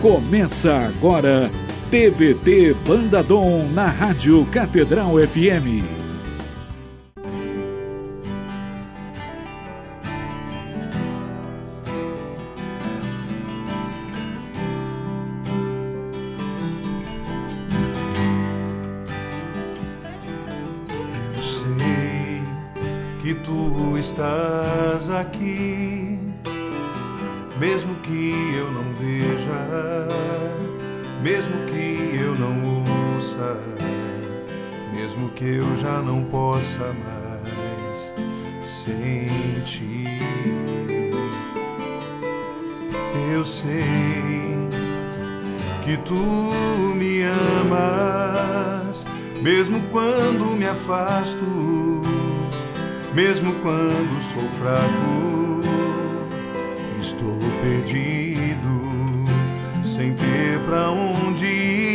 Começa agora, TBT Banda Dom na Rádio Catedral FM. Eu sei que tu estás aqui, mesmo que eu não veja, mesmo que eu não ouça, mesmo que eu já não possa mais sentir. Eu sei que tu me amas, mesmo quando me afasto, mesmo quando sou fraco, estou perdido, sem ter pra onde ir.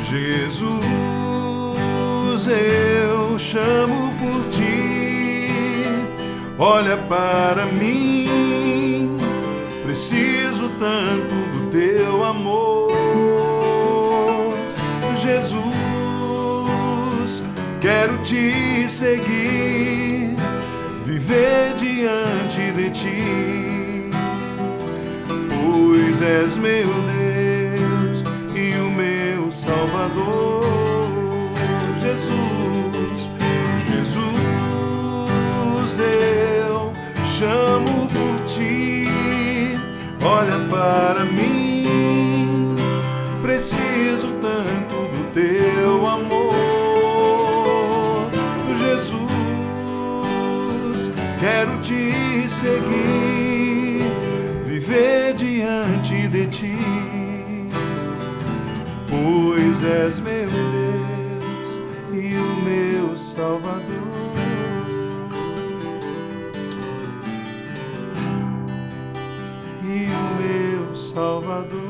Jesus, eu chamo por ti, olha para mim, preciso tanto do teu amor. Jesus, quero te seguir, viver diante de ti, pois és meu Deus e o meu Salvador. Jesus, Jesus, eu chamo por ti, olha para mim, preciso tanto do teu amor. Jesus, quero te seguir, viver diante de ti, pois és meu Deus e o meu Salvador. E o meu Salvador.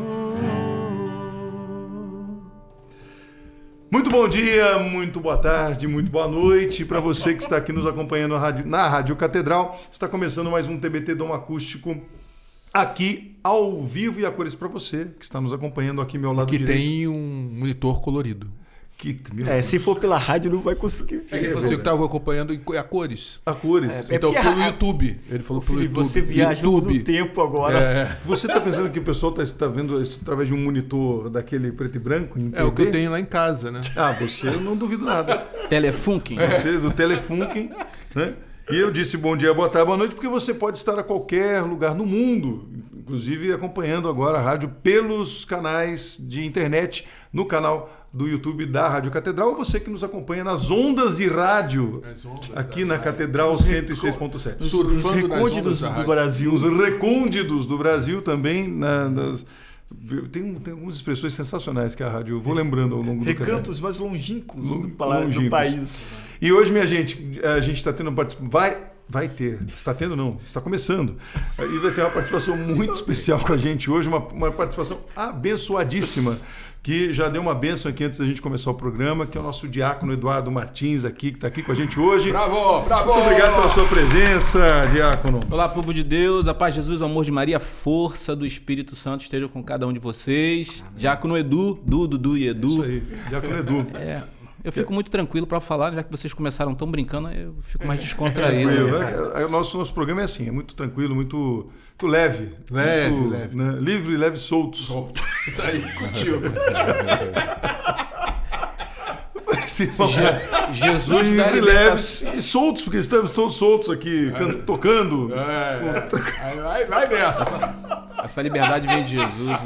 Muito bom dia, muito boa tarde, muito boa noite para você que está aqui nos acompanhando na Rádio Catedral. Está começando mais um TBT Dom Acústico aqui ao vivo e a cores para você que está nos acompanhando aqui ao meu lado direito. Que tem um monitor colorido. Se for pela rádio não vai conseguir ver. Ele falou que estava acompanhando a cores. A cores. Então pelo YouTube. Ele falou pelo YouTube. Você viajou no tempo agora. Você está pensando que o pessoal está vendo isso através de um monitor daquele preto e branco? Em é o que eu tenho lá em casa, né? Você, eu não duvido nada. Telefunken. Você, do Telefunken, né? E eu disse bom dia, boa tarde, boa noite, porque você pode estar a qualquer lugar no mundo, inclusive acompanhando agora a rádio pelos canais de internet, no canal do YouTube da Rádio Catedral, ou você que nos acompanha nas ondas de rádio, aqui na Catedral 106.7. Surfando nos recônditos do Brasil. Os recônditos do Brasil também, Tem algumas expressões sensacionais que a rádio, eu vou lembrando ao longo do caminho. Recantos mais longínquos do país. E hoje, minha gente, a gente está tendo vai ter, está tendo não, está começando. E vai ter uma participação muito especial com a gente hoje, uma participação abençoadíssima, que já deu uma bênção aqui antes da gente começar o programa, que é o nosso diácono Eduardo Martins aqui, que está aqui com a gente hoje. Bravo, bravo! Muito obrigado pela sua presença, diácono. Olá, povo de Deus, a paz de Jesus, o amor de Maria, a força do Espírito Santo esteja com cada um de vocês. Amém. Diácono Edu, Dudu e Edu. Isso aí, diácono Edu. Eu fico muito tranquilo para falar, já que vocês começaram tão brincando, eu fico mais descontraído. Nosso programa é assim, é muito tranquilo, muito leve. Leve. Né? Livre, leve e soltos. Isso aí, contigo. Jesus livre, leves e soltos, porque estamos todos soltos aqui, tocando. Vai nessa. Essa liberdade vem de Jesus.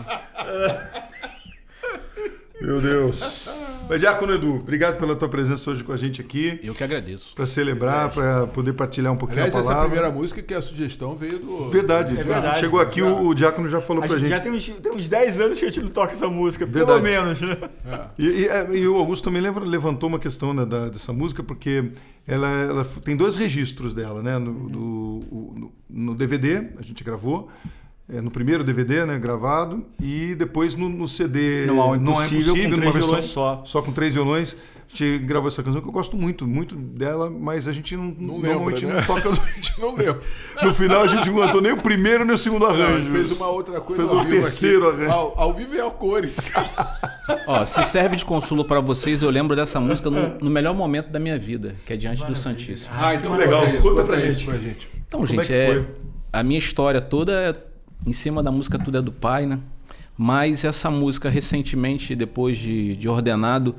Meu Deus. Mas, diácono Edu, obrigado pela tua presença hoje com a gente aqui. Eu que agradeço. Para celebrar, para poder partilhar um pouquinho a palavra. Essa primeira música que a sugestão veio do... Verdade. Chegou aqui, o diácono já falou pra gente. Já tem uns 10 anos que a gente não toca essa música, pelo menos. Né? E o Augusto também levantou uma questão, né, dessa música, porque ela tem 2 registros dela, né? No DVD, a gente gravou. No primeiro DVD, né, gravado, e depois no CD Não é Impossível, numa versão só com 3 violões. gente gravou essa canção que eu gosto muito, muito dela, mas a gente normalmente lembra, né? não toca. A gente não lembra. No final a gente não cantou nem o primeiro nem o segundo Não, a arranjo. gente fez uma outra coisa Fez ao o vivo terceiro aqui. arranjo. Ao vivo e ao cores. Ó, se serve de consolo pra vocês, eu lembro dessa música no melhor momento da minha vida, que é Diante do Santíssimo. Então legal. conta isso, Conta pra isso gente. pra gente. Então, Como gente, é que foi? a minha história toda é em cima da música Tudo é do Pai, né? Mas essa música, recentemente, depois de ordenado,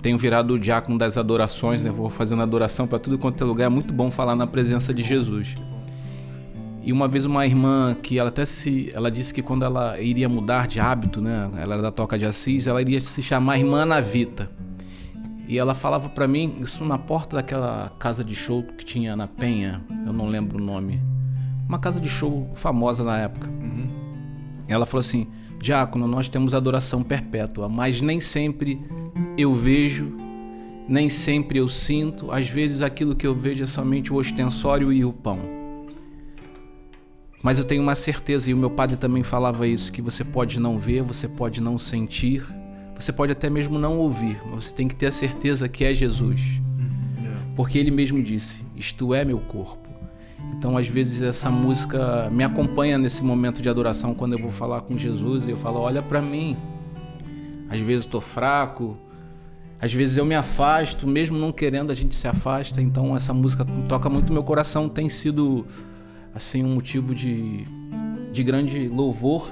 tenho virado o diácono das adorações, né? Vou fazendo adoração para tudo quanto é lugar. É muito bom falar na presença de Jesus. E uma vez uma irmã que ela disse que quando ela iria mudar de hábito, né? Ela era da Toca de Assis, ela iria se chamar Irmã Ana Vita. E ela falava para mim, isso na porta daquela casa de show que tinha na Penha, eu não lembro o nome. Uma casa de show famosa na época. Ela falou assim: diácono, nós temos adoração perpétua, mas nem sempre eu vejo, nem sempre eu sinto. Às vezes aquilo que eu vejo é somente o ostensório e o pão. Mas eu tenho uma certeza, e o meu padre também falava isso, que você pode não ver, você pode não sentir, você pode até mesmo não ouvir, mas você tem que ter a certeza que é Jesus. Porque ele mesmo disse: isto é meu corpo. Então, às vezes, essa música me acompanha nesse momento de adoração, quando eu vou falar com Jesus e eu falo: olha pra mim. Às vezes estou fraco, às vezes eu me afasto, mesmo não querendo a gente se afasta. Então, essa música toca muito meu coração, tem sido assim um motivo de grande louvor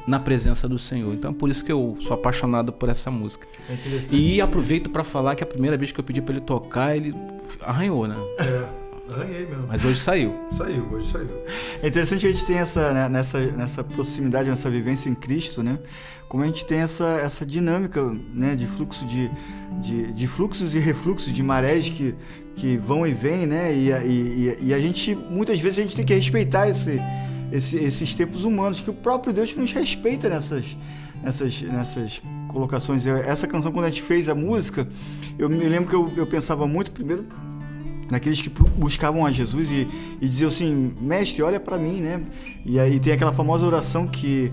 na presença do Senhor. Então, é por isso que eu sou apaixonado por essa música. É interessante. E aproveito para falar que a primeira vez que eu pedi para ele tocar, ele arranhou, né? Arranhei mesmo. Mas hoje saiu. Hoje saiu. É interessante que a gente tem nessa proximidade, nessa vivência em Cristo, né? Como a gente tem essa dinâmica, né? De fluxo de fluxos e refluxos, de marés que vão e vêm, né? E a gente, muitas vezes, a gente tem que respeitar esses tempos humanos, que o próprio Deus nos respeita nessas colocações. Essa canção, quando a gente fez a música, eu me lembro que eu pensava muito, primeiro, naqueles que buscavam a Jesus e diziam assim: mestre, olha para mim, né? E aí tem aquela famosa oração que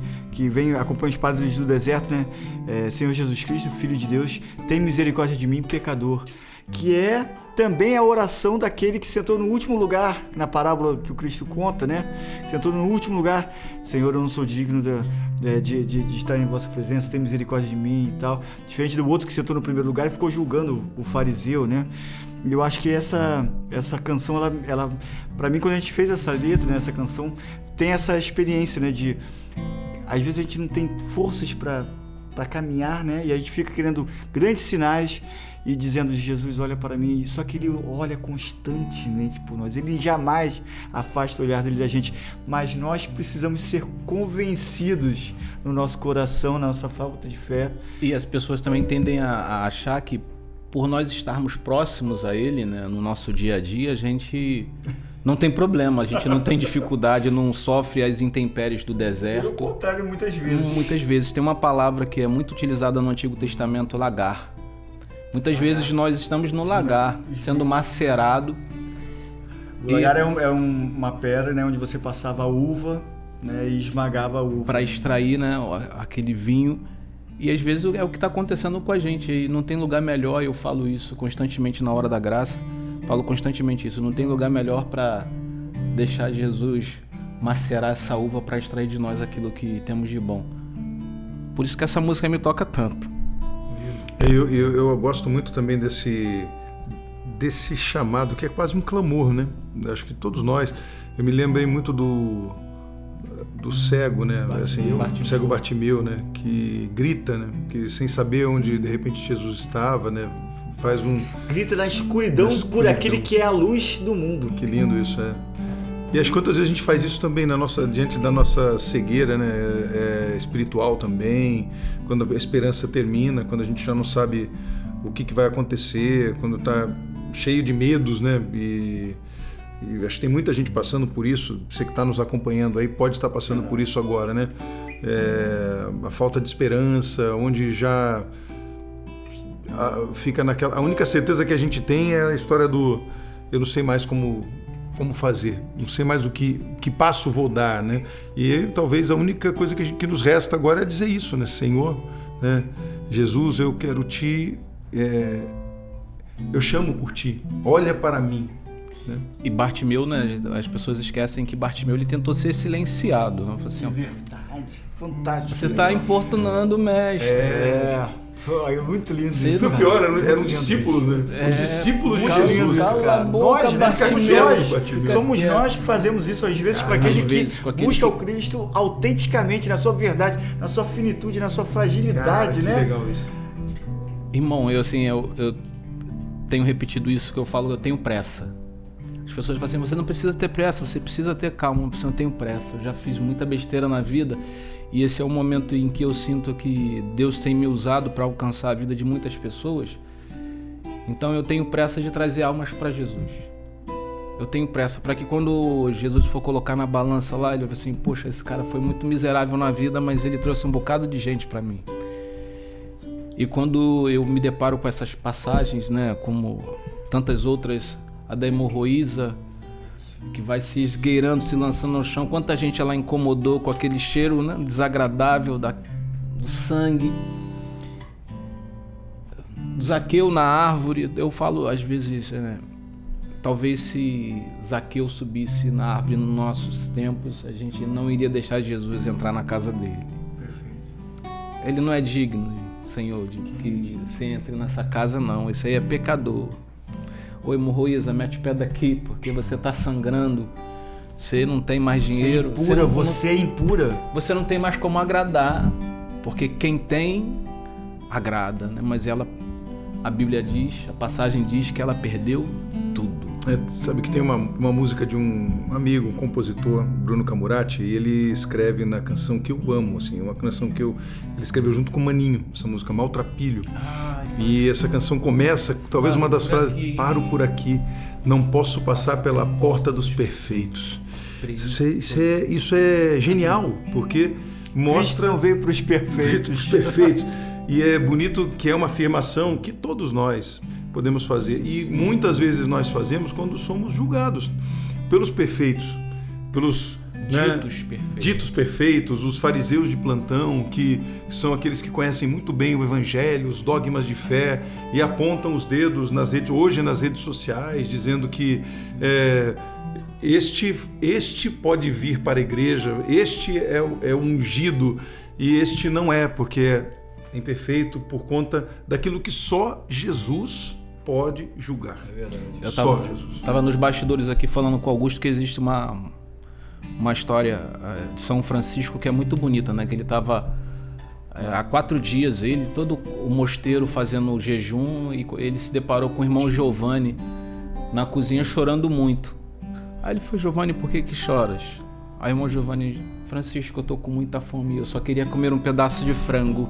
vem, acompanha os padres do deserto, né? Senhor Jesus Cristo, Filho de Deus, tem misericórdia de mim, pecador. Que é também a oração daquele que sentou no último lugar, na parábola que o Cristo conta, né? Sentou no último lugar: Senhor, eu não sou digno de estar em vossa presença, tem misericórdia de mim e tal. Diferente do outro que sentou no primeiro lugar e ficou julgando o fariseu, né? E eu acho que essa canção, ela para mim, quando a gente fez essa letra, né, essa canção, tem essa experiência, né, de às vezes a gente não tem forças para caminhar, né, e a gente fica querendo grandes sinais e dizendo: Jesus, olha para mim. Só que ele olha constantemente por nós, ele jamais afasta o olhar dele da gente, mas nós precisamos ser convencidos no nosso coração, na nossa falta de fé. E as pessoas também tendem a achar que, por nós estarmos próximos a ele, né, no nosso dia a dia, a gente não tem problema, a gente não tem dificuldade, não sofre as intempéries do deserto. Pelo contrário, muitas vezes. Muitas vezes. Tem uma palavra que é muito utilizada no Antigo Testamento: lagar. Muitas vezes nós estamos no lagar, sendo macerado. O lagar é uma pedra, né, onde você passava a uva, né, e esmagava a uva. Para extrair, né, aquele vinho. E às vezes é o que está acontecendo com a gente. E não tem lugar melhor, eu falo isso constantemente na hora da graça. Falo constantemente isso. Não tem lugar melhor para deixar Jesus macerar essa uva para extrair de nós aquilo que temos de bom. Por isso que essa música me toca tanto. Eu gosto muito também desse chamado, que é quase um clamor, né? Acho que todos nós. Eu me lembrei muito do cego, né? Assim, o cego Bartimeu, né? Que grita, né? Que sem saber onde de repente Jesus estava, né? Faz grita na escuridão por aquele que é a luz do mundo. Que lindo isso, é. E acho que quantas vezes a gente faz isso também diante da nossa cegueira, né? Espiritual também, quando a esperança termina, quando a gente já não sabe o que vai acontecer, quando está cheio de medos, né? E acho que tem muita gente passando por isso. Você que está nos acompanhando aí pode estar passando por isso agora, né? A falta de esperança, onde já fica naquela... A única certeza que a gente tem é a história do eu não sei mais como fazer, não sei mais o que passo vou dar, né? E talvez a única coisa que nos resta agora é dizer isso, né? Senhor, né? Jesus, eu quero te eu chamo por ti, olha para mim. Né? E Bartimeu, né? As pessoas esquecem que Bartimeu ele tentou ser silenciado. Né? Assim, ó, Verdade, fantástico. você está importunando o mestre. Foi muito lindo Você isso. Isso é cara. pior, eram Muito discípulos, né? Os discípulos de Muito lindo Jesus. isso, Cala cara. a boca, Nós, né? Bartimeu. Bartimeu. Somos quieto. nós que fazemos isso às vezes com aquele às vezes, que com aquele busca que- o Cristo autenticamente, na sua verdade, na sua finitude, na sua Cara, fragilidade, que né? legal isso. Irmão, eu tenho repetido isso, que eu falo, eu tenho pressa. As pessoas falam assim, você não precisa ter pressa, você precisa ter calma, você não tem pressa. Eu já fiz muita besteira na vida e esse é o momento em que eu sinto que Deus tem me usado para alcançar a vida de muitas pessoas. Então eu tenho pressa de trazer almas para Jesus. Eu tenho pressa para que quando Jesus for colocar na balança lá, ele vai assim, poxa, esse cara foi muito miserável na vida, mas ele trouxe um bocado de gente para mim. E quando eu me deparo com essas passagens, né, como tantas outras, a da hemorroísa, que vai se esgueirando, se lançando no chão, quanta gente ela incomodou com aquele cheiro, né, desagradável do sangue. Zaqueu na árvore, eu falo às vezes, né, talvez se Zaqueu subisse na árvore nos nossos tempos, a gente não iria deixar Jesus entrar na casa dele. Ele não é digno, Senhor, de que você entre nessa casa, não. Esse aí é pecador. Ô hemorroísa, mete o pé daqui, porque você está sangrando. Você não tem mais dinheiro. Você é impura. Você não tem mais como agradar, porque quem tem, agrada, né? Mas a Bíblia diz, a passagem diz que ela perdeu tudo. Sabe que tem uma música de um amigo, um compositor, Bruno Camurati, e ele escreve na canção que eu amo, assim, uma canção que ele escreveu junto com o Maninho, essa música Maltrapilho. E essa canção começa, talvez uma das frases, paro por aqui, não posso passar pela porta dos perfeitos. Isso é genial, porque mostra... Cristo não veio para os Os perfeitos. perfeitos. E é bonito que é uma afirmação que todos nós podemos fazer. E muitas vezes nós fazemos quando somos julgados pelos perfeitos, pelos ditos perfeitos, os fariseus de plantão, que são aqueles que conhecem muito bem o evangelho, os dogmas de fé, e apontam os dedos hoje nas redes sociais, dizendo que este pode vir para a igreja, este é o ungido, e este não é, porque é imperfeito por conta daquilo que só Jesus pode julgar. É verdade. Eu Só Jesus. estava nos bastidores aqui falando com o Augusto que existe uma história de São Francisco que é muito bonita, né? Que ele estava há 4 dias, todo o mosteiro fazendo jejum, e ele se deparou com o irmão Giovanni na cozinha chorando muito. Aí ele falou, Giovanni, por que choras? Aí o irmão Giovanni, Francisco, eu tô com muita fome, eu só queria comer um pedaço de frango.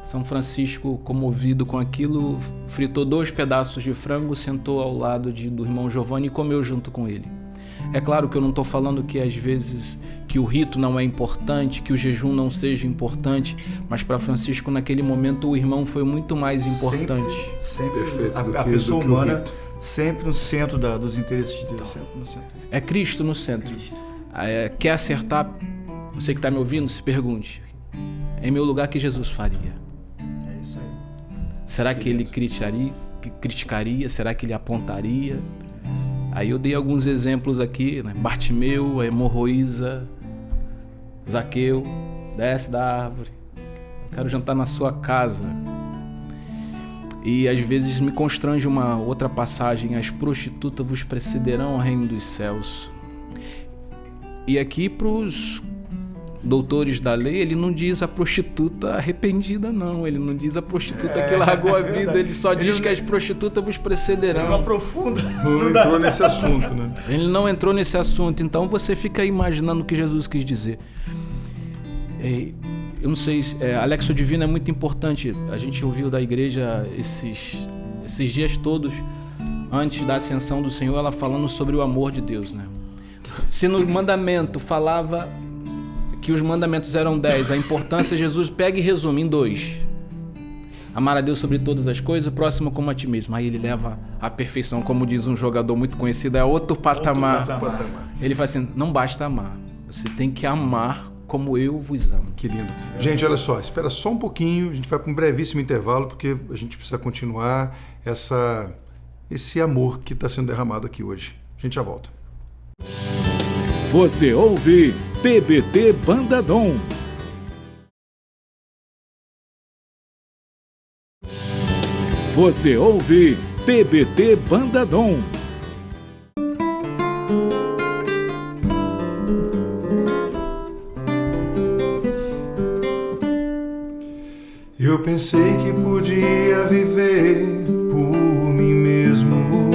São Francisco, comovido com aquilo, fritou 2 pedaços de frango, sentou ao lado do irmão Giovanni e comeu junto com ele. É claro que eu não estou falando que às vezes que o rito não é importante, que o jejum não seja importante, mas para Francisco naquele momento o irmão foi muito mais importante. Sempre Perfeito, a do pessoa que o humana rito. sempre no centro dos interesses de Deus. Sempre no centro. É Cristo no centro. Quer acertar? Você que está me ouvindo, se pergunte. Em meu lugar, que Jesus faria? É isso aí. Será que ele criticaria? Será que ele apontaria? Aí eu dei alguns exemplos aqui, né? Bartimeu, a hemorroísa, Zaqueu, desce da árvore, quero jantar na sua casa. E às vezes me constrange uma outra passagem, as prostitutas vos precederão ao reino dos céus. E aqui para os doutores da lei, ele não diz a prostituta arrependida, não. Ele não diz a prostituta que largou a vida, ele só diz que as prostitutas vos Não aprofunda. aprofunda. Não entrou nesse assunto, né? Ele não entrou nesse assunto, então você fica imaginando o que Jesus quis dizer. Eu não sei, a Lexio Divina é muito importante. A gente ouviu da igreja esses dias todos, antes da ascensão do Senhor, ela falando sobre o amor de Deus, né? Se no mandamento falava que os mandamentos eram 10, a importância Jesus pega e resume em 2. Amar a Deus sobre todas as coisas, o próximo como a ti mesmo. Aí ele leva à perfeição, como diz um jogador muito conhecido, é outro patamar. Ele fala assim, não basta amar, você tem que amar como eu vos amo. Que lindo. Gente, olha só, espera só um pouquinho, a gente vai para um brevíssimo intervalo, porque a gente precisa continuar esse amor que está sendo derramado aqui hoje. A gente já volta. Você ouve TBT Banda Dom. Você ouve TBT Banda Dom. Eu pensei que podia viver por mim mesmo.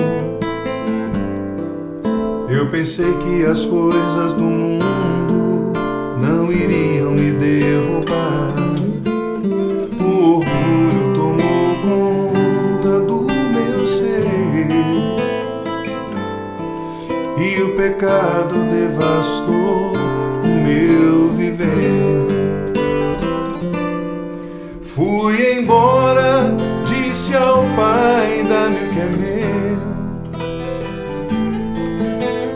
Eu pensei que as coisas do mundo não iriam me derrubar. O orgulho tomou conta do meu ser e o pecado devastou o meu viver. Fui embora, disse ao Pai, dá-me o que é meu,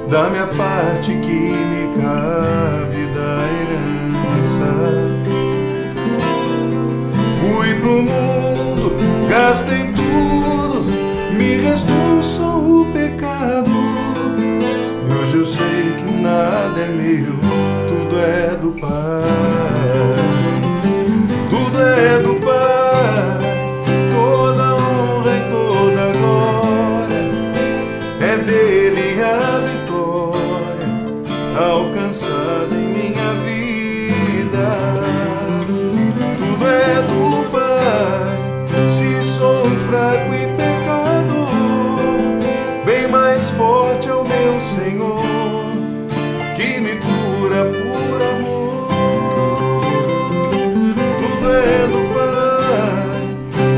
dá-me a parte que me cabe da herança. Fui pro mundo, gastei tudo, me restou só o pecado. Hoje eu sei que nada é meu, tudo é do Pai. Tudo é do Pai, toda honra e toda glória, é dele a vitória alcançada em minha vida. Tudo é do Pai, se sou fraco e pecador, bem mais forte é o meu Senhor, que me cura por amor. É do Pai,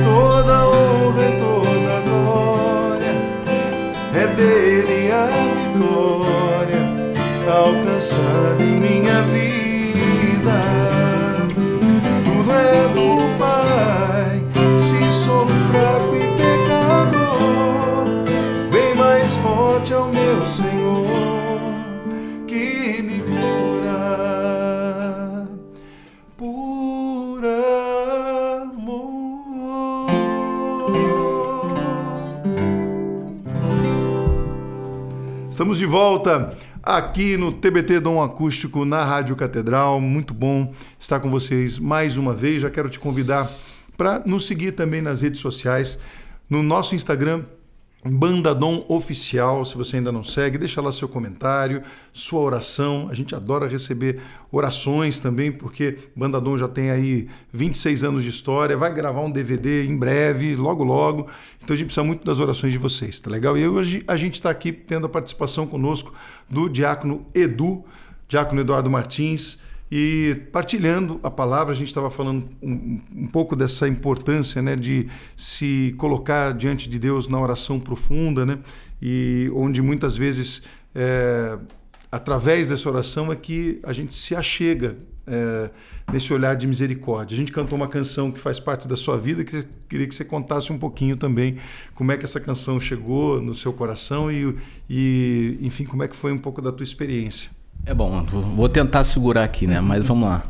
toda honra e toda glória, é dele a vitória alcançada em minha vida. Tudo é do Pai, se sou fraco e pecador, bem mais forte é o meu Senhor, que me cura por amor. Estamos de volta aqui no TBT Dom Acústico na Rádio Catedral. Muito bom estar com vocês mais uma vez. Já quero te convidar para nos seguir também nas redes sociais, no nosso Instagram, Banda Dom Oficial. Se você ainda não segue, deixa lá seu comentário, sua oração. A gente adora receber orações também, porque Banda Dom já tem aí 26 anos de história, vai gravar um DVD em breve, logo logo. Então a gente precisa muito das orações de vocês, tá legal? E hoje a gente está aqui tendo a participação conosco do diácono Diácono Eduardo Martins, e partilhando a palavra. A gente estava falando um pouco dessa importância, né, de se colocar diante de Deus na oração profunda, né, e onde muitas vezes, através dessa oração, é que a gente se achega nesse olhar de misericórdia. A gente cantou uma canção que faz parte da sua vida, que eu queria que você contasse um pouquinho também como é que essa canção chegou no seu coração e enfim, como é que foi um pouco da tua experiência. É bom, vou tentar segurar aqui, né? Mas vamos lá.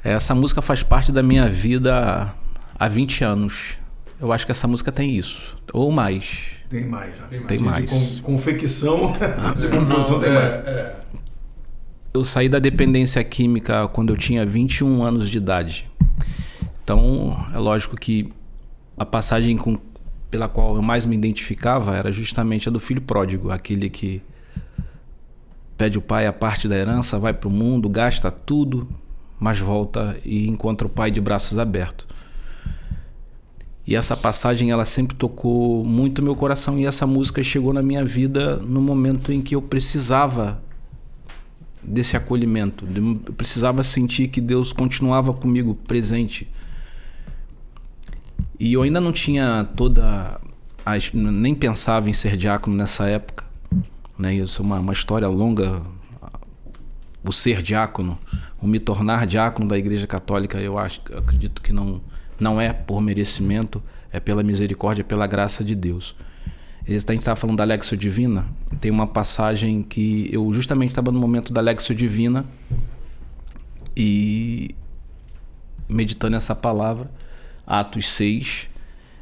Essa música faz parte da minha vida há 20 anos. Eu acho que essa música tem isso, ou mais. Tem mais, já. Tem mais. De confecção, de composição tem mais. Eu saí da dependência química quando eu tinha 21 anos de idade. Então, é lógico que a passagem pela qual eu mais me identificava era justamente a do filho pródigo, aquele que pede o pai a parte da herança, vai para o mundo, gasta tudo, mas volta e encontra o pai de braços abertos. E essa passagem, ela sempre tocou muito meu coração, e essa música chegou na minha vida no momento em que eu precisava desse acolhimento, eu precisava sentir que Deus continuava comigo, presente. E eu ainda não tinha nem pensava em ser diácono nessa época, né? Isso é uma história longa, o ser diácono, o me tornar diácono da Igreja Católica. Eu acredito que não é por merecimento, é pela misericórdia, pela graça de Deus. A gente estava falando da Lexio Divina, tem uma passagem que eu justamente estava no momento da Lexio Divina, e meditando essa palavra, Atos 6,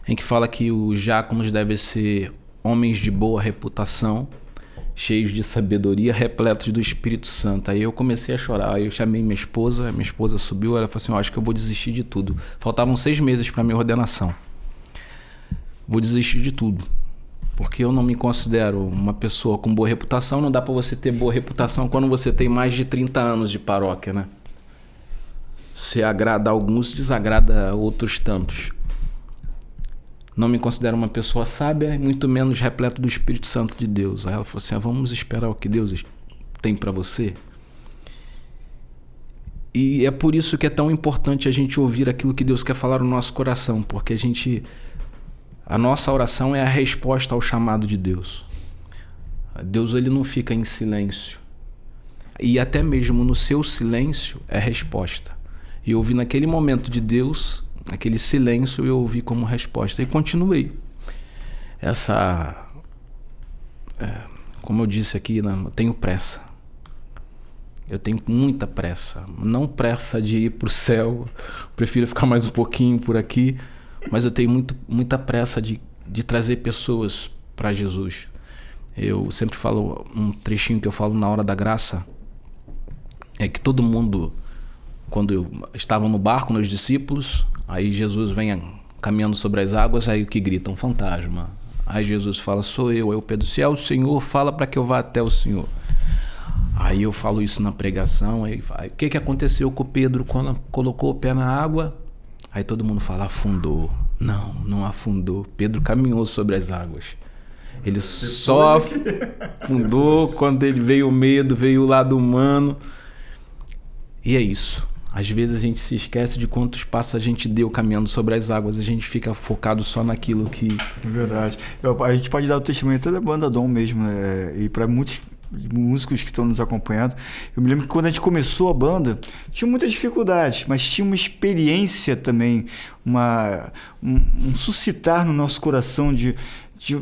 em que fala que os diáconos devem ser homens de boa reputação, cheios de sabedoria, repletos do Espírito Santo. Aí eu comecei a chorar, aí eu chamei minha esposa subiu, ela falou assim, acho que eu vou desistir de tudo. Faltavam 6 meses para minha ordenação. Vou desistir de tudo, porque eu não me considero uma pessoa com boa reputação. Não dá para você ter boa reputação quando você tem mais de 30 anos de paróquia, né? Você agrada a alguns, desagrada a outros tantos. Não me considero uma pessoa sábia, muito menos repleto do Espírito Santo de Deus. Aí ela falou assim, vamos esperar o que Deus tem para você. E é por isso que é tão importante a gente ouvir aquilo que Deus quer falar no nosso coração, porque a nossa oração é a resposta ao chamado de Deus. Deus, ele não fica em silêncio. E até mesmo no seu silêncio é resposta. E eu ouvi naquele momento de Deus, aquele silêncio, eu ouvi como resposta. E continuei. Como eu disse aqui, eu tenho pressa. Eu tenho muita pressa. Não pressa de ir para o céu. Prefiro ficar mais um pouquinho por aqui. Mas eu tenho muita pressa de trazer pessoas para Jesus. Eu sempre falo, um trechinho que eu falo na hora da graça, é que todo mundo, quando eu estava no barco, nos discípulos, aí Jesus vem caminhando sobre as águas, aí o que grita? Um fantasma. Aí Jesus fala, sou eu. Aí o Pedro, se é o Senhor, fala para que eu vá até o Senhor. Aí eu falo isso na pregação, aí o que aconteceu com o Pedro quando colocou o pé na água? Aí todo mundo fala, afundou. Não afundou. Pedro caminhou sobre as águas. Ele só afundou quando ele veio o medo, veio o lado humano. E é isso. Às vezes a gente se esquece de quantos passos a gente deu caminhando sobre as águas. A gente fica focado só naquilo que... Verdade. A gente pode dar o testemunho até da banda Dom mesmo, e para muitos músicos que estão nos acompanhando. Eu me lembro que quando a gente começou a banda, tinha muitas dificuldades, mas tinha uma experiência também, um suscitar no nosso coração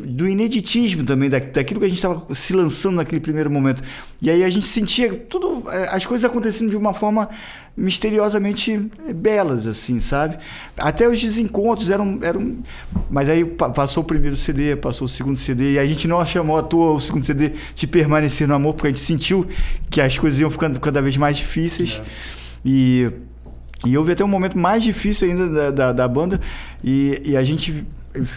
do ineditismo também, daquilo que a gente estava se lançando naquele primeiro momento. E aí a gente sentia tudo, as coisas acontecendo de uma forma misteriosamente belas, assim, sabe? Até os desencontros eram... Mas aí passou o primeiro CD, passou o segundo CD, e a gente não chamou à toa o segundo CD de Permanecer no Amor, porque a gente sentiu que as coisas iam ficando cada vez mais difíceis. E houve até um momento mais difícil ainda da banda, e a gente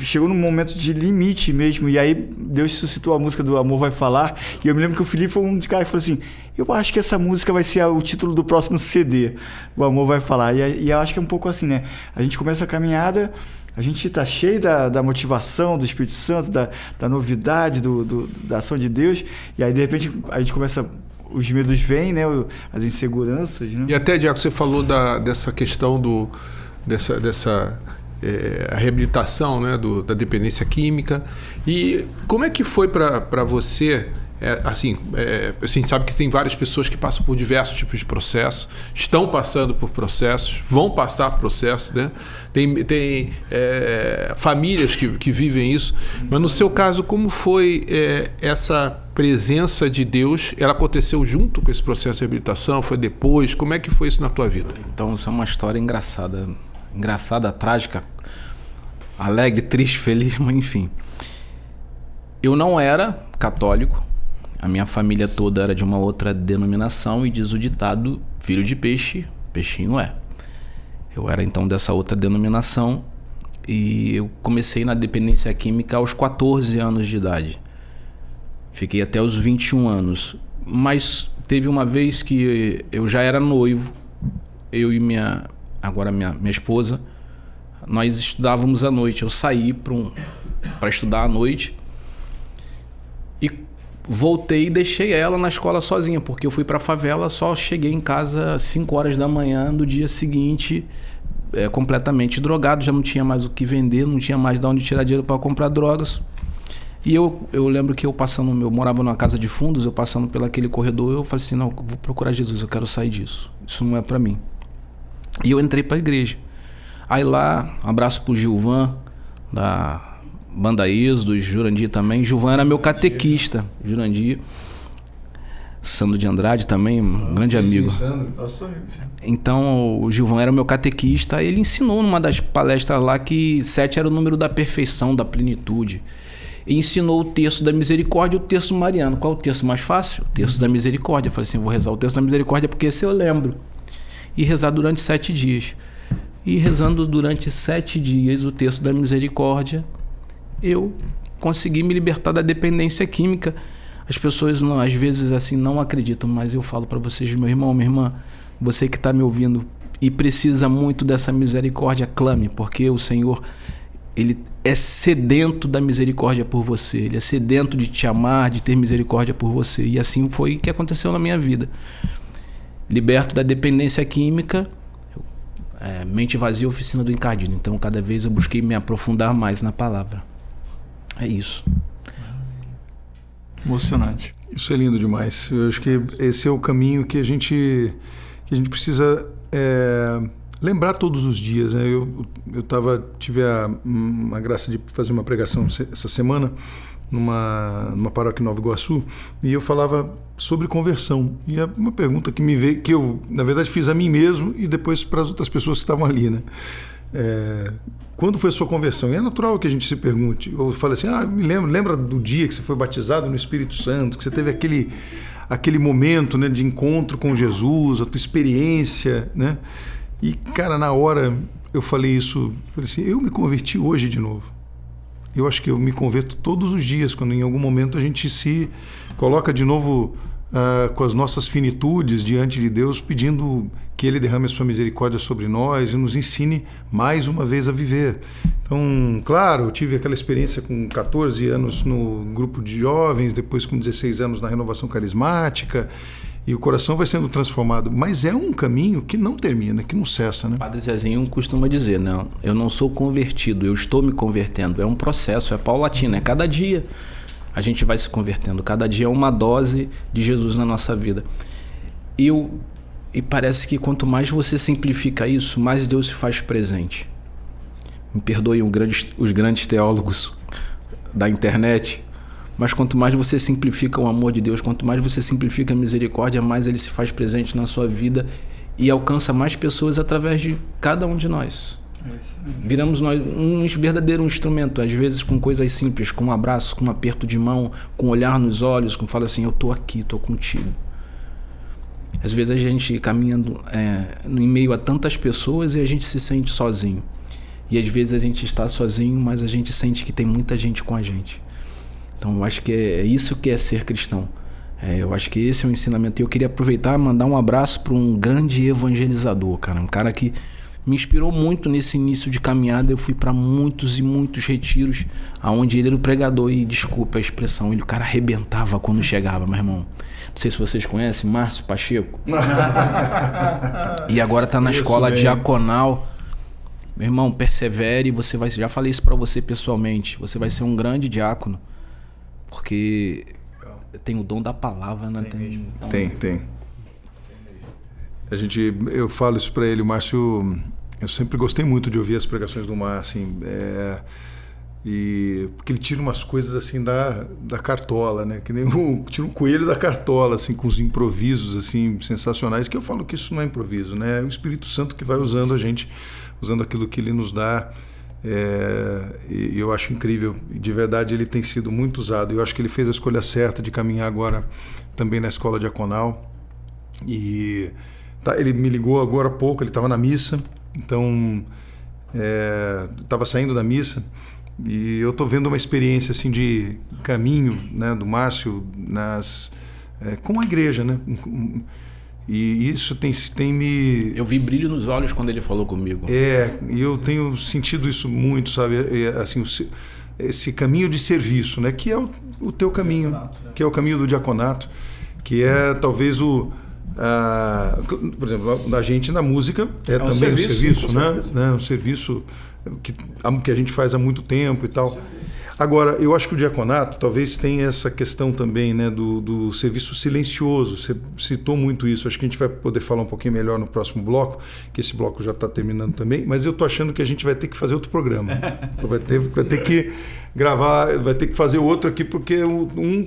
chegou num momento de limite mesmo, e aí Deus suscitou a música do Amor Vai Falar, e eu me lembro que o Felipe foi um dos caras que falou assim, eu acho que essa música vai ser o título do próximo CD, O Amor Vai Falar, e eu acho que é um pouco assim, né? A gente começa a caminhada, a gente está cheio da motivação, do Espírito Santo, da novidade, da ação de Deus, e aí de repente a gente começa... Os medos vêm, né? As inseguranças, né? E até, Diaco, você falou dessa questão dessa reabilitação, né? Da dependência química. E como é que foi para você? A gente sabe que tem várias pessoas que passam por diversos tipos de processos, estão passando por processos, vão passar por processos, né? Tem famílias que vivem isso. Mas no seu caso, como foi essa presença de Deus? Ela aconteceu junto com esse processo de reabilitação? Foi depois? Como é que foi isso na tua vida? Então, isso é uma história engraçada, trágica, alegre, triste, feliz, mas enfim. Eu não era católico. A minha família toda era de uma outra denominação, e diz o ditado, filho de peixe, peixinho é. Eu era então dessa outra denominação, e eu comecei na dependência química aos 14 anos de idade. Fiquei até os 21 anos. Mas teve uma vez que eu já era noivo, eu e minha esposa, nós estudávamos à noite. Eu saí para estudar à noite e voltei e deixei ela na escola sozinha, porque eu fui para a favela, só cheguei em casa às 5 horas da manhã do dia seguinte, completamente drogado, já não tinha mais o que vender, não tinha mais de onde tirar dinheiro para comprar drogas. E eu lembro que eu morava numa casa de fundos, eu passando pelo aquele corredor, eu falei assim, não, eu vou procurar Jesus, eu quero sair disso, isso não é para mim. E eu entrei para a igreja. Aí lá, um abraço pro Gilvan, da Banda Êxodo, Jurandir também. Gilvan era meu catequista, Jurandir. Sandro de Andrade também, um grande amigo. Então o Gilvão era o meu catequista. Ele ensinou numa das palestras lá que 7 era o número da perfeição, da plenitude. E ensinou o terço da misericórdia e o terço mariano. Qual é o terço mais fácil? O terço da misericórdia. Eu falei assim, vou rezar o terço da misericórdia porque esse eu lembro. E rezar durante 7 dias. E rezando durante 7 dias o terço da misericórdia, eu consegui me libertar da dependência química. As pessoas não, às vezes assim não acreditam, mas eu falo para vocês, meu irmão, minha irmã, você que está me ouvindo e precisa muito dessa misericórdia, clame, porque o Senhor, Ele é sedento da misericórdia por você, Ele é sedento de te amar, de ter misericórdia por você. E assim foi o que aconteceu na minha vida. Liberto da dependência química, mente vazia, oficina do encardido. Então cada vez eu busquei me aprofundar mais na palavra. É isso. Emocionante. Isso é lindo demais. Eu acho que esse é o caminho que a gente precisa lembrar todos os dias, né? Eu tive a graça de fazer uma pregação essa semana numa paróquia em Nova Iguaçu, e eu falava sobre conversão. E é uma pergunta que me veio, que eu, na verdade, fiz a mim mesmo e depois para as outras pessoas que estavam ali, né? Quando foi a sua conversão? E é natural que a gente se pergunte. Eu falei assim, lembra do dia que você foi batizado no Espírito Santo, que você teve aquele momento, né, de encontro com Jesus, a tua experiência, né? E, cara, na hora eu falei assim, eu me converti hoje de novo. Eu acho que eu me converto todos os dias, quando em algum momento a gente se coloca de novo com as nossas finitudes diante de Deus, pedindo que Ele derrame a sua misericórdia sobre nós e nos ensine mais uma vez a viver. Então, claro, eu tive aquela experiência com 14 anos no grupo de jovens, depois com 16 anos na renovação carismática, e o coração vai sendo transformado. Mas é um caminho que não termina, que não cessa, né? Padre Zezinho costuma dizer, não, eu não sou convertido, eu estou me convertendo. É um processo, é paulatino, é cada dia a gente vai se convertendo. Cada dia é uma dose de Jesus na nossa vida. E parece que quanto mais você simplifica isso, mais Deus se faz presente. Me perdoem os grandes teólogos da internet, mas quanto mais você simplifica o amor de Deus, quanto mais você simplifica a misericórdia, mais Ele se faz presente na sua vida e alcança mais pessoas através de cada um de nós. Viramos nós um verdadeiro instrumento, às vezes com coisas simples, com um abraço, com um aperto de mão, com um olhar nos olhos, com fala assim, eu estou aqui, estou contigo. Às vezes a gente caminhando em meio a tantas pessoas e a gente se sente sozinho. E às vezes a gente está sozinho, mas a gente sente que tem muita gente com a gente. Então eu acho que é isso que é ser cristão. Eu acho que esse é o ensinamento. E eu queria aproveitar e mandar um abraço para um grande evangelizador, cara. Um cara que me inspirou muito nesse início de caminhada. Eu fui para muitos e muitos retiros onde ele era o pregador. E desculpa a expressão, o cara arrebentava quando chegava, meu irmão. Não sei se vocês conhecem, Márcio Pacheco. E agora está na escola diaconal. Meu irmão, persevere, você vai. Já falei isso para você pessoalmente. Você vai ser um grande diácono, porque tem o dom da palavra, né? Tem. Eu falo isso para ele, o Márcio. Eu sempre gostei muito de ouvir as pregações do Márcio, assim, porque ele tira umas coisas assim da cartola, né? Que nem tira um coelho da cartola, assim, com os improvisos assim sensacionais, que eu falo que isso não é improviso, né? É o Espírito Santo que vai usando a gente, usando aquilo que Ele nos dá. E eu acho incrível, e de verdade ele tem sido muito usado. Eu acho que ele fez a escolha certa de caminhar agora também na escola diaconal. E ele me ligou agora há pouco, ele estava na missa, então estava saindo da missa, e eu estou vendo uma experiência assim de caminho, né, do Márcio com a igreja, né? E isso tem me... Eu vi brilho nos olhos quando ele falou comigo. E eu tenho sentido isso muito, sabe? Assim, esse caminho de serviço, né? Que é o teu caminho, que é o caminho do diaconato, que é talvez por exemplo, a gente na música também um serviço, né? Um serviço que a gente faz há muito tempo e tal. Agora, eu acho que o diaconato talvez tenha essa questão também, né, do serviço silencioso. Você citou muito isso. Acho que a gente vai poder falar um pouquinho melhor no próximo bloco, que esse bloco já está terminando também, mas eu estou achando que a gente vai ter que fazer outro programa. Vai ter que gravar, vai ter que fazer outro aqui, porque um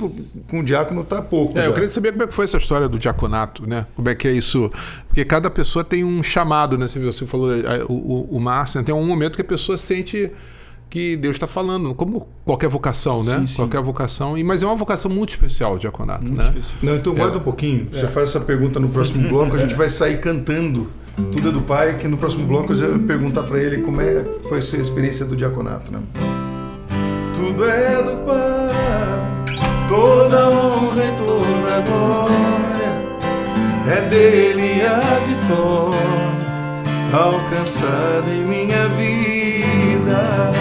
com o diácono está pouco. Eu queria saber como é que foi essa história do diaconato, né? Como é que é isso? Porque cada pessoa tem um chamado, né? Você falou, o Márcio, tem um momento que a pessoa sente que Deus está falando, como qualquer vocação, né? Sim. Qualquer vocação, mas é uma vocação muito especial o diaconato, né? Especial. Não, então guarda um pouquinho. Você faz essa pergunta no próximo bloco, a gente vai sair cantando Tudo é do Pai, que no próximo bloco eu já vou perguntar para ele como foi a sua experiência do diaconato, né? Tudo é do Pai, toda honra e toda glória, é dele a vitória alcançada em minha vida.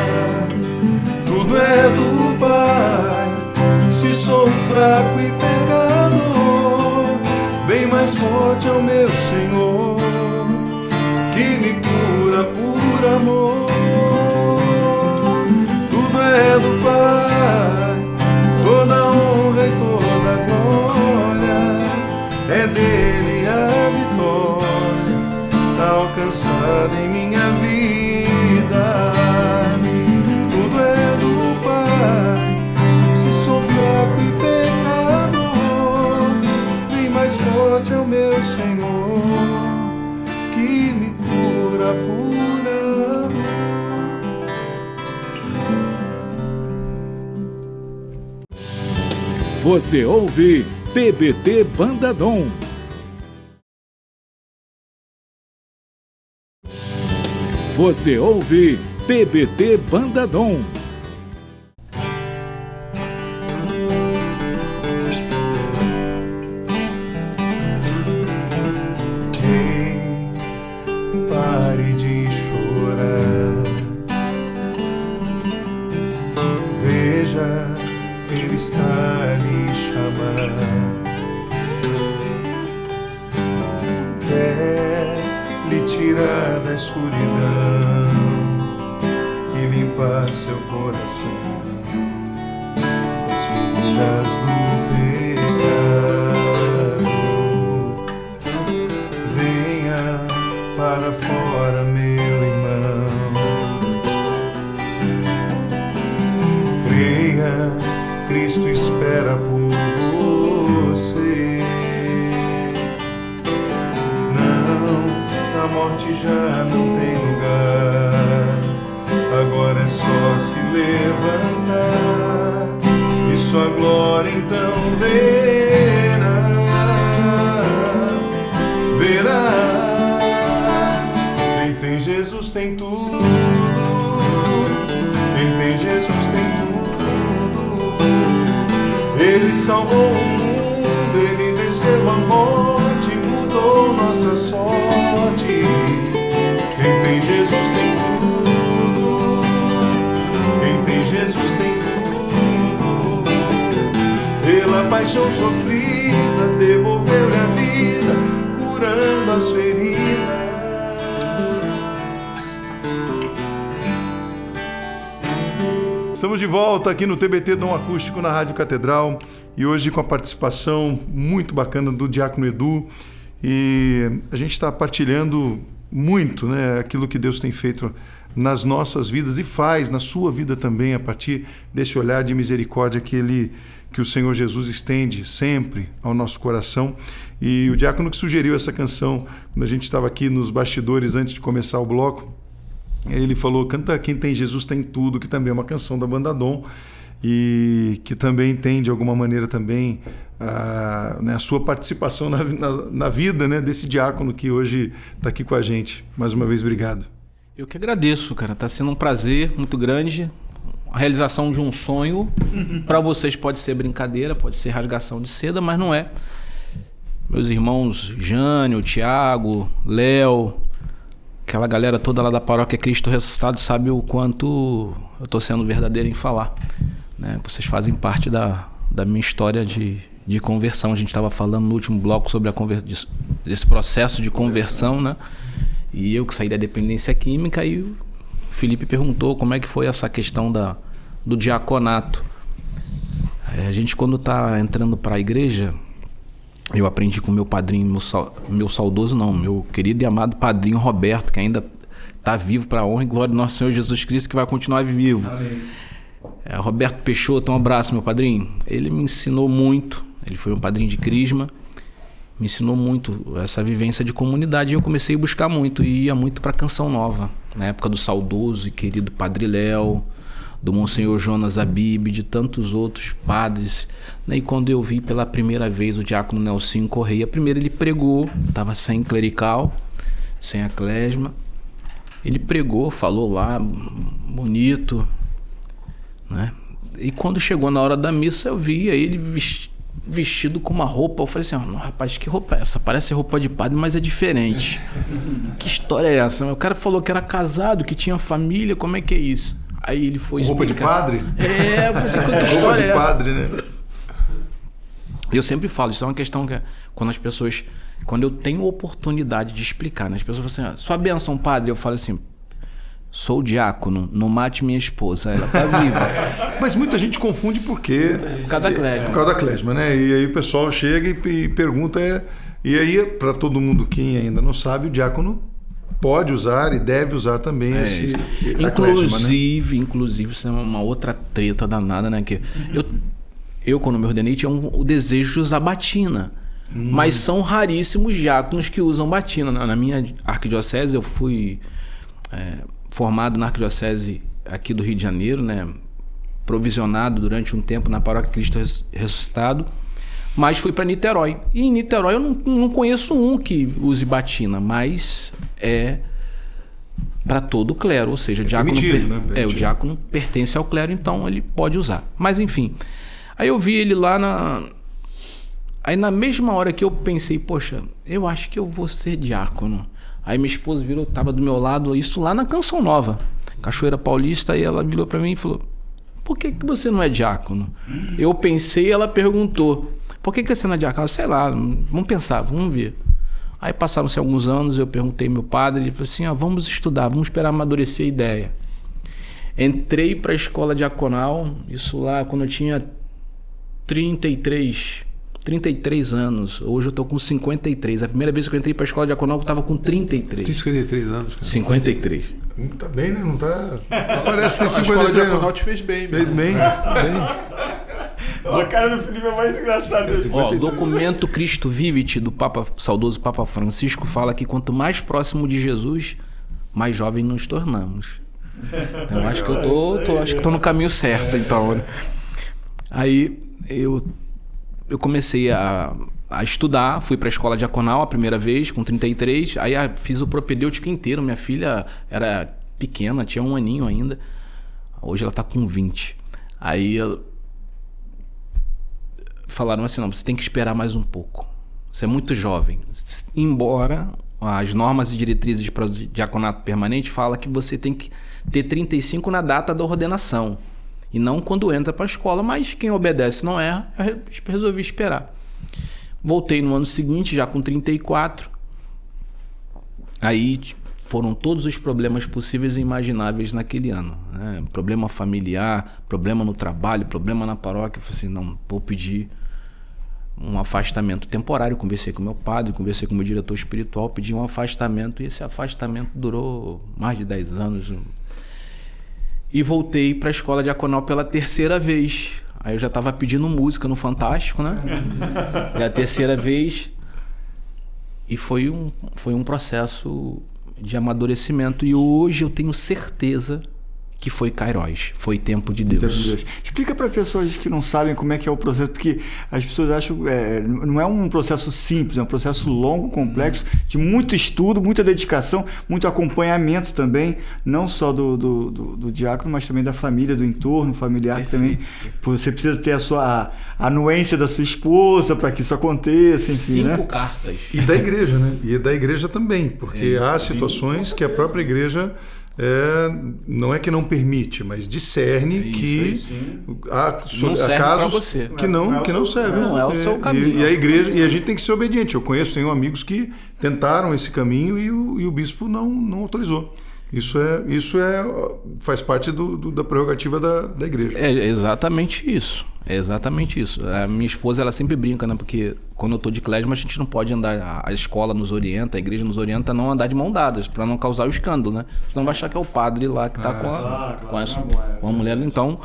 Tudo é do Pai, se sou fraco e pecador, bem mais forte é o meu Senhor, que me cura por amor. Tudo é do Pai, toda honra e toda glória, é dele a vitória alcançada em minha vida. Tudo é do Pai, se sou fraco e pecador, bem mais forte é o meu Senhor, que me cura por amor. Você ouve TBT Bandadom. Você ouve TBT Bandadom. Pare de chorar, veja, Ele está a lhe chamar. Quer lhe tirar da escuridão e limpar seu coração das feridas do pecado. Venha para fora, meu irmão, creia, Cristo espera por você. Não, a morte já não tem lugar, agora é só se levantar e sua glória então verá. Quem tem Jesus tem tudo, quem tem Jesus tem tudo. Ele salvou o mundo, ele venceu a morte, mudou nossa sorte. Quem tem Jesus tem tudo, quem tem Jesus tem tudo. Pela paixão sofrida, devolveu-lhe a vida, curando as feridas. Estamos de volta aqui no TBT Dom Acústico na Rádio Catedral e hoje com a participação muito bacana do Diácono Edu, e a gente está partilhando muito, né, aquilo que Deus tem feito nas nossas vidas e faz na sua vida também, a partir desse olhar de misericórdia que o Senhor Jesus estende sempre ao nosso coração. E o diácono que sugeriu essa canção, quando a gente estava aqui nos bastidores antes de começar o bloco, ele falou, canta Quem Tem Jesus Tem Tudo, que também é uma canção da banda Dom, e que também tem, de alguma maneira, também a sua participação na vida, né, desse diácono que hoje está aqui com a gente. Mais uma vez, obrigado. Eu que agradeço, cara. Está sendo um prazer muito grande. A realização de um sonho. Para vocês pode ser brincadeira, pode ser rasgação de seda, mas não é. Meus irmãos Jânio, Tiago, Léo, aquela galera toda lá da Paróquia Cristo Ressuscitado sabe o quanto eu estou sendo verdadeiro em falar, né? Vocês fazem parte da minha história de conversão. A gente estava falando no último bloco sobre desse processo de conversão, né? E eu que saí da dependência química, e o Felipe perguntou como é que foi essa questão do diaconato. A gente, quando está entrando para a igreja, eu aprendi com meu padrinho, meu saudoso não, meu querido e amado padrinho Roberto, que ainda está vivo para a honra e glória do nosso Senhor Jesus Cristo, que vai continuar vivo. Roberto Peixoto, um abraço, meu padrinho. Ele me ensinou muito, ele foi um padrinho de crisma, me ensinou muito essa vivência de comunidade, e eu comecei a buscar muito, e ia muito para Canção Nova, na época do saudoso e querido Padre Léo, do Monsenhor Jonas Abib, de tantos outros padres, né? E quando eu vi pela primeira vez o diácono Nelson Correia, primeiro ele pregou, estava sem clerical, sem a clesma, ele pregou, falou lá, bonito, né? E quando chegou na hora da missa, eu vi ele vestido com uma roupa. Eu falei assim: rapaz, que roupa é essa? Parece roupa de padre, mas é diferente. Que história é essa? O cara falou que era casado, que tinha família, como é que é isso? Aí ele foi explicar. Roupa de padre? Eu falei assim: quanta história é essa? Roupa de padre, né? Eu sempre falo, isso é uma questão que quando eu tenho oportunidade de explicar, né? As pessoas falam assim: sua bênção, padre. Eu falo assim: sou diácono, não mate minha esposa, ela tá viva. Mas muita gente confunde por quê? Por causa da clesma. Por causa da clesma, né? E aí o pessoal chega e pergunta, e aí para todo mundo que ainda não sabe, o diácono pode usar e deve usar também a clesma, né? Inclusive, isso é uma outra treta danada, né? Que eu quando me ordenei, tinha o desejo de usar batina. Mas são raríssimos diáconos que usam batina. Na minha arquidiocese, eu fui formado na arquidiocese aqui do Rio de Janeiro, né? Provisionado durante um tempo na Paróquia Cristo Ressuscitado, mas fui para Niterói. E em Niterói eu não conheço um que use batina, mas é para todo o clero, ou seja, o diácono pertence ao clero, então ele pode usar. Mas enfim, aí eu vi ele lá Aí na mesma hora que eu pensei, poxa, eu acho que eu vou ser diácono. Aí minha esposa estava do meu lado, isso lá na Canção Nova, Cachoeira Paulista, e ela virou para mim e falou: por que você não é diácono? Eu pensei, ela perguntou: por que você não é diácono? Sei lá, vamos pensar, vamos ver. Aí passaram-se alguns anos, eu perguntei ao meu padre, ele falou assim: vamos estudar, vamos esperar amadurecer a ideia. Entrei para a escola diaconal, isso lá quando eu tinha 33 anos. Hoje eu tô com 53. A primeira vez que eu entrei para a escola diaconal eu estava com 33. Tem 53 anos, cara. 53. Não tá bem, né? Não tá. Parece que tem 53. A escola diaconal te fez bem, fez bem. A cara do Felipe é mais engraçada. O documento Cristo Vivit do saudoso Papa Francisco fala que quanto mais próximo de Jesus, mais jovem nos tornamos. Então acho que eu tô no caminho certo, então. Aí eu comecei a estudar, fui para a escola diaconal a primeira vez, com 33, aí fiz o propedêutico inteiro. Minha filha era pequena, tinha 1 aninho ainda, hoje ela está com 20. Aí falaram assim: não, você tem que esperar mais um pouco, você é muito jovem. Embora as normas e diretrizes para o diaconato permanente falam que você tem que ter 35 na data da ordenação, e não quando entra para a escola, mas quem obedece não erra. Eu resolvi esperar. Voltei no ano seguinte, já com 34. Aí foram todos os problemas possíveis e imagináveis naquele ano, né? Problema familiar, problema no trabalho, problema na paróquia. Eu falei assim: não, vou pedir um afastamento temporário. Conversei com meu padre, conversei com meu diretor espiritual, pedi um afastamento, e esse afastamento durou mais de 10 anos. E voltei para a escola diaconal pela 3ª vez. Aí eu já estava pedindo música no Fantástico, né? E a 3ª vez. E foi um processo de amadurecimento. E hoje eu tenho certeza que foi Kairos, foi tempo de Deus. Explica para pessoas que não sabem como é que é o processo, porque as pessoas acham não é um processo simples, é um processo longo, complexo, de muito estudo, muita dedicação, muito acompanhamento também, não só do diácono, mas também da família, do entorno familiar. Perfeito. Também. Você precisa ter a anuência da sua esposa para que isso aconteça, enfim. 5 né? cartas. E da igreja, né? E da igreja também, porque há situações que a própria igreja não é que não permite, mas discerne que há casos que não servem. Não é o seu caminho. E a igreja, e a gente tem que ser obediente. Tenho amigos que tentaram esse caminho e o bispo não autorizou. Isso faz parte da prerrogativa da igreja. É exatamente isso. É exatamente isso. A minha esposa, ela sempre brinca, né? Porque quando eu tô de Klezmer, a gente não pode andar. A escola nos orienta, a igreja nos orienta a não andar de mão dadas, para não causar o escândalo, né? Senão vai achar que é o padre lá que tá com a mulher. Então,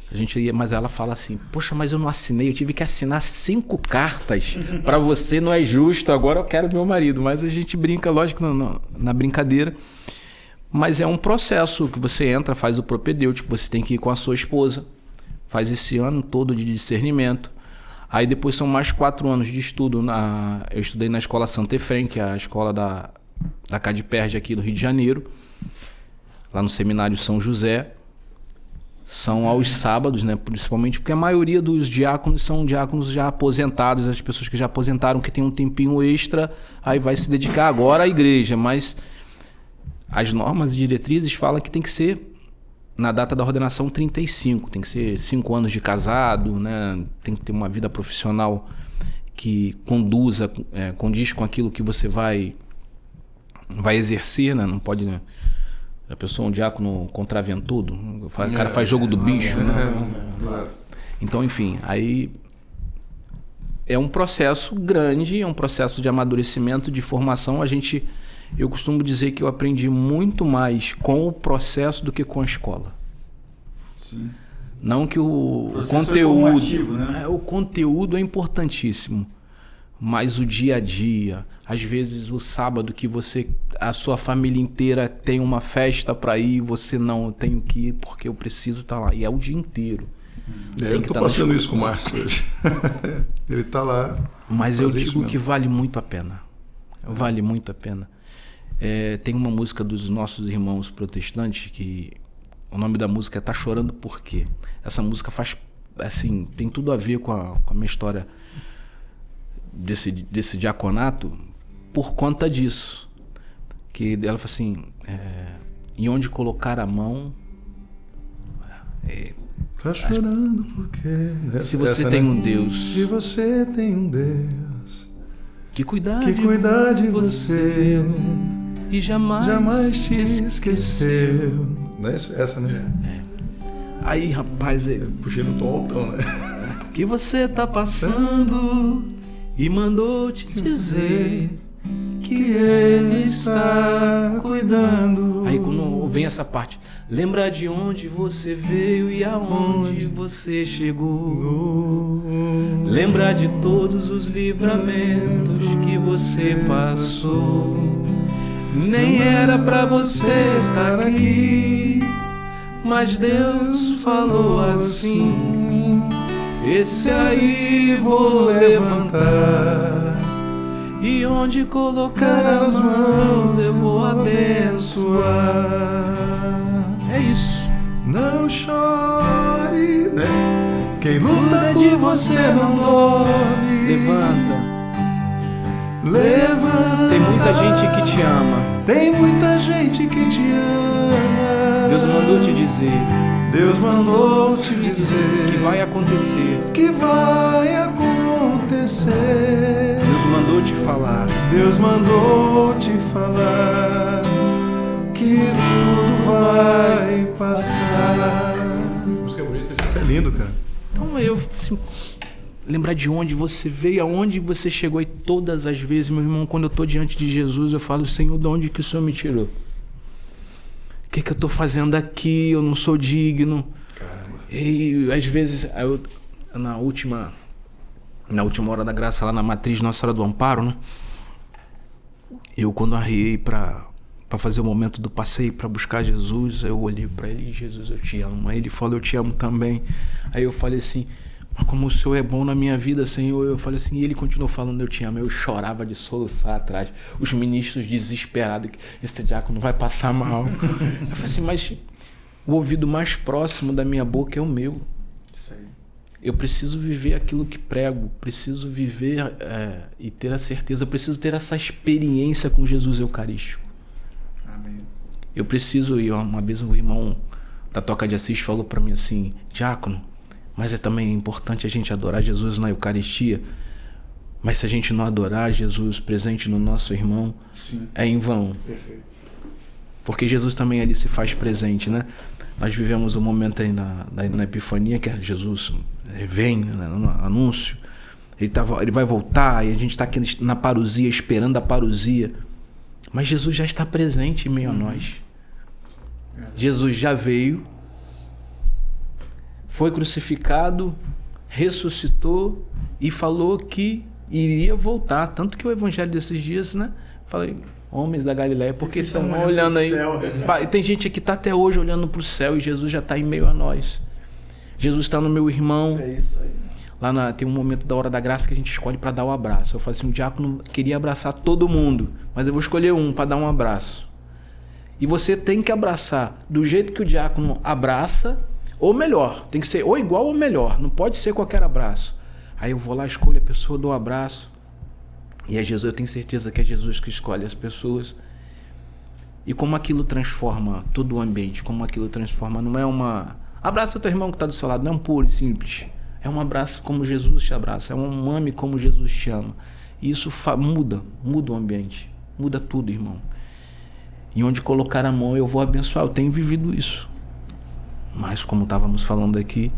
a gente ia, mas ela fala assim: poxa, mas eu não assinei, eu tive que assinar 5 cartas. Para você não é justo, agora eu quero meu marido. Mas a gente brinca, lógico, na brincadeira. Mas é um processo que você entra, faz o propedêutico, você tem que ir com a sua esposa. Faz esse ano todo de discernimento. Aí depois são mais 4 anos de estudo. Eu estudei na escola Santa Efrem, que é a escola da Cadiperde aqui do Rio de Janeiro. Lá no Seminário São José. São aos sábados, né? Principalmente porque a maioria dos diáconos são diáconos já aposentados. As pessoas que já aposentaram, que tem um tempinho extra, aí vai se dedicar agora à igreja. Mas as normas e diretrizes falam que tem que ser na data da ordenação 35, tem que ser 5 anos de casado, né? Tem que ter uma vida profissional que condiz com aquilo que você vai exercer, né? Não pode, né? A pessoa é um diácono contraventudo, o cara faz jogo do bicho, né? Então, enfim, aí é um processo grande, é um processo de amadurecimento, de formação. Eu costumo dizer que eu aprendi muito mais com o processo do que com a escola. Sim. Não que o conteúdo, né? O conteúdo é importantíssimo, mas o dia a dia, às vezes o sábado que a sua família inteira tem uma festa para ir, você não, eu tenho que ir porque eu preciso estar lá, e é o dia inteiro. Eu estou passando isso com o Márcio hoje. Ele está lá. Mas eu digo que vale muito a pena. Vale muito a pena. Tem uma música dos nossos irmãos protestantes que o nome da música é Tá Chorando Por Quê? Essa música faz, assim, tem tudo a ver com a minha história desse diaconato por conta disso. Que ela fala assim, em onde colocar a mão... Tá chorando por quê? Se você tem um Deus... Se você tem um Deus... Que cuidar de você... E jamais te esqueceu. Não é isso? Essa, né? Aí, rapaz, puxei no tom altão, né? Que você tá passando e mandou te dizer que ele está cuidando. Aí quando vem essa parte, lembra de onde você veio e aonde você chegou. Lembra de todos os livramentos que você passou. Nem era pra você estar aqui, mas Deus falou assim: esse aí vou levantar, e onde colocar as mãos eu vou abençoar. É isso. Não chore, né? Quem luta de você não dorme. Levanta. Levanta. Tem muita gente que te ama. Tem muita gente que te ama. Deus mandou te dizer. Deus mandou te dizer que vai acontecer. Que vai acontecer. Deus mandou te falar. Deus mandou te falar que tudo vai passar. Música bonita. Isso é lindo, cara. Então eu assim, lembrar de onde você veio, aonde você chegou, e todas as vezes, meu irmão, quando eu estou diante de Jesus, eu falo: Senhor, de onde que o Senhor me tirou? O que eu estou fazendo aqui? Eu não sou digno. Caramba. E às vezes, na última hora da graça, lá na Matriz Nossa Senhora do Amparo, né? Eu, quando arriei para fazer o momento do passeio, para buscar Jesus, eu olhei para ele: Jesus, eu te amo. Aí ele falou: eu te amo também. Aí eu falei assim: mas como o Senhor é bom na minha vida, Senhor. Eu falei assim, e ele continuou falando: eu te amo. Eu chorava de soluçar atrás. Os ministros desesperados: esse diácono vai passar mal. Eu falei assim: mas o ouvido mais próximo da minha boca é o meu. Eu preciso viver aquilo que prego. Preciso viver e ter a certeza. Eu preciso ter essa experiência com Jesus Eucarístico. Amém. Eu preciso... E uma vez um irmão da Toca de Assis falou para mim assim: diácono, mas é também importante a gente adorar Jesus na Eucaristia. Mas se a gente não adorar Jesus presente no nosso irmão, sim, é em vão. Perfeito. Porque Jesus também ali se faz presente, né? Nós vivemos um momento aí na Epifania, que é Jesus vem, né, no anúncio. Ele vai voltar e a gente está aqui na parousia, esperando a parousia. Mas Jesus já está presente em meio a nós. Jesus já veio, foi crucificado, ressuscitou e falou que iria voltar. Tanto que o evangelho desses dias, né? Falei, homens da Galileia, porque estão olhando aí. Tem gente que está até hoje olhando para o céu e Jesus já está em meio a nós. Jesus está no meu irmão. É isso aí. Lá tem um momento da hora da graça que a gente escolhe para dar o abraço. Eu falo assim, o diácono queria abraçar todo mundo, mas eu vou escolher um para dar um abraço. E você tem que abraçar do jeito que o diácono abraça, ou melhor, tem que ser ou igual ou melhor, não pode ser qualquer abraço. Aí eu vou lá, escolho a pessoa, dou um abraço. E é Jesus, eu tenho certeza que é Jesus que escolhe as pessoas. E como aquilo transforma todo o ambiente, como aquilo transforma, não é uma... Abraça o teu irmão que está do seu lado, não é um puro e simples. É um abraço como Jesus te abraça, é um ame como Jesus te ama. E isso muda o ambiente, muda tudo, irmão. E onde colocar a mão eu vou abençoar, eu tenho vivido isso. Mas como estávamos falando aqui,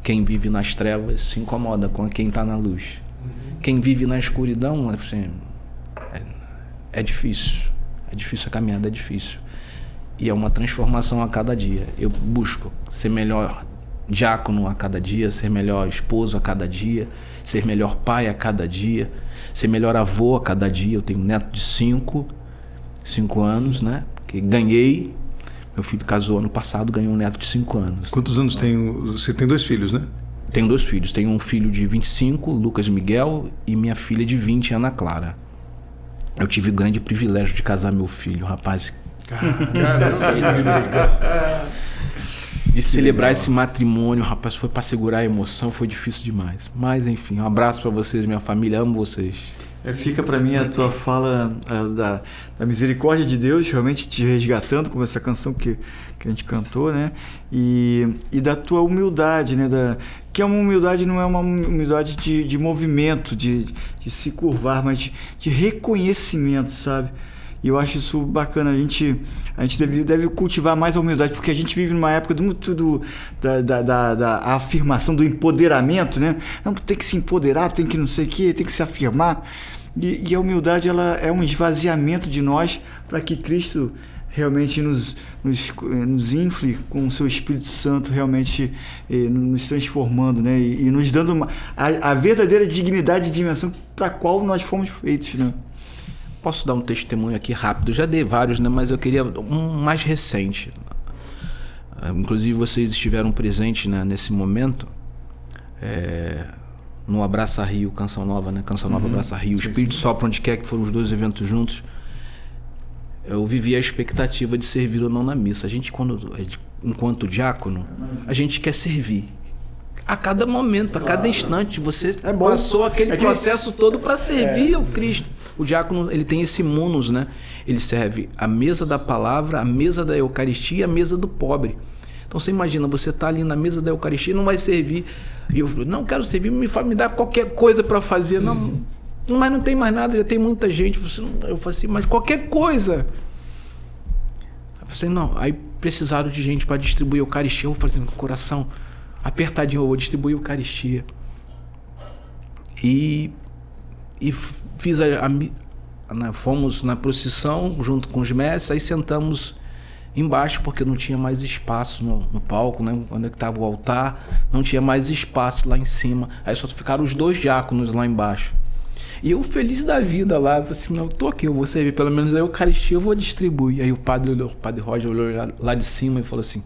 quem vive nas trevas se incomoda com quem está na luz. Quem vive na escuridão, assim, é difícil. É difícil a caminhada, é difícil. E é uma transformação a cada dia. Eu busco ser melhor diácono a cada dia, ser melhor esposo a cada dia, ser melhor pai a cada dia, ser melhor avô a cada dia. Eu tenho um neto de 5 anos, né? Que ganhei. Meu filho casou ano passado, ganhou um neto de 5 anos. Quantos anos tem? Você tem 2 filhos, né? Tenho 2 filhos. Tenho um filho de 25, Lucas Miguel, e minha filha de 20, Ana Clara. Eu tive o grande privilégio de casar meu filho, rapaz. De celebrar esse matrimônio, rapaz, foi para segurar a emoção, foi difícil demais. Mas enfim, um abraço para vocês, minha família, amo vocês. Fica para mim a tua fala da misericórdia de Deus, realmente te resgatando, como essa canção que a gente cantou, né? E da tua humildade, né? Que é uma humildade, não é uma humildade de movimento, de se curvar, mas de reconhecimento, sabe? E eu acho isso bacana, a gente deve cultivar mais a humildade, porque a gente vive numa época da afirmação, do empoderamento, né? Não, tem que se empoderar, tem que não sei o quê, tem que se afirmar. E a humildade, ela é um esvaziamento de nós para que Cristo realmente nos infle com o seu Espírito Santo, realmente nos transformando, né? E nos dando a verdadeira dignidade e dimensão para a qual nós fomos feitos, né? Posso dar um testemunho aqui rápido? Já dei vários, né? Mas eu queria um mais recente. Inclusive vocês estiveram presentes, né, nesse momento, no Abraça Rio, Canção Nova, né? Canção Nova, Abraça Rio. O Espírito Sopra Onde Quer, que foram os 2 eventos juntos. Eu vivi a expectativa de servir ou não na missa. A gente, enquanto diácono, a gente quer servir. A cada momento, a cada instante, você passou aquele processo todo para servir ao Cristo. O diácono, ele tem esse munus, né? Ele serve a mesa da palavra, a mesa da Eucaristia e a mesa do pobre. Então você imagina, você está ali na mesa da Eucaristia e não vai servir. E eu não quero servir, me dá qualquer coisa para fazer. Não, mas não tem mais nada, já tem muita gente. Eu falei assim, mas qualquer coisa. Eu falei assim, não. Aí precisaram de gente para distribuir a Eucaristia. Eu falei assim, com o coração apertadinho, eu vou distribuir a Eucaristia. E fiz fomos na procissão junto com os mestres, aí sentamos embaixo porque não tinha mais espaço no palco, né? Onde estava o altar, não tinha mais espaço lá em cima. Aí só ficaram os 2 diáconos lá embaixo. E eu feliz da vida lá, eu falei assim, não, eu tô aqui, eu vou servir, pelo menos a Eucaristia eu vou distribuir. Aí o padre Roger olhou lá de cima e falou assim,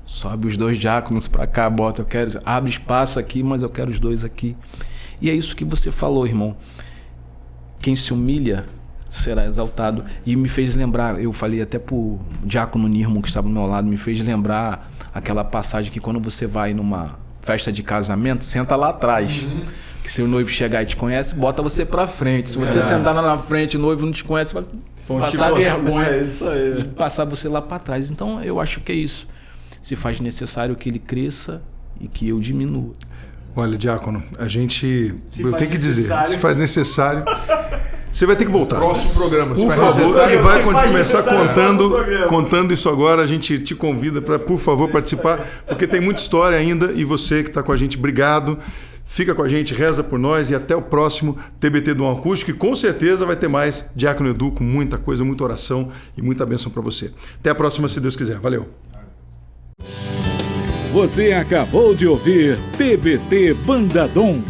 sobe os 2 diáconos para cá, bota, abre espaço aqui, mas eu quero os 2 aqui. E é isso que você falou, irmão. Quem se humilha será exaltado. E me fez lembrar, eu falei até pro diácono Nirmo que estava do meu lado, me fez lembrar aquela passagem que quando você vai numa festa de casamento, senta lá atrás. Que se o noivo chegar e te conhece, bota você pra frente. Se você sentar lá na frente, o noivo não te conhece, vai passar vergonha. É isso aí. De passar você lá pra trás. Então eu acho que é isso. Se faz necessário que ele cresça e que eu diminua. Olha, diácono, eu tenho que dizer, se faz necessário, Você vai ter que voltar. Próximo programa. Por vai favor, necessário. e vai Você faz começar aniversário contando isso agora. A gente te convida para, por favor, participar, porque tem muita história ainda. E você que está com a gente, obrigado. Fica com a gente, reza por nós e até o próximo TBT do Acústico. E com certeza vai ter mais Diácono Edu com muita coisa, muita oração e muita bênção para você. Até a próxima, se Deus quiser. Valeu. Você acabou de ouvir TBT Bandadom.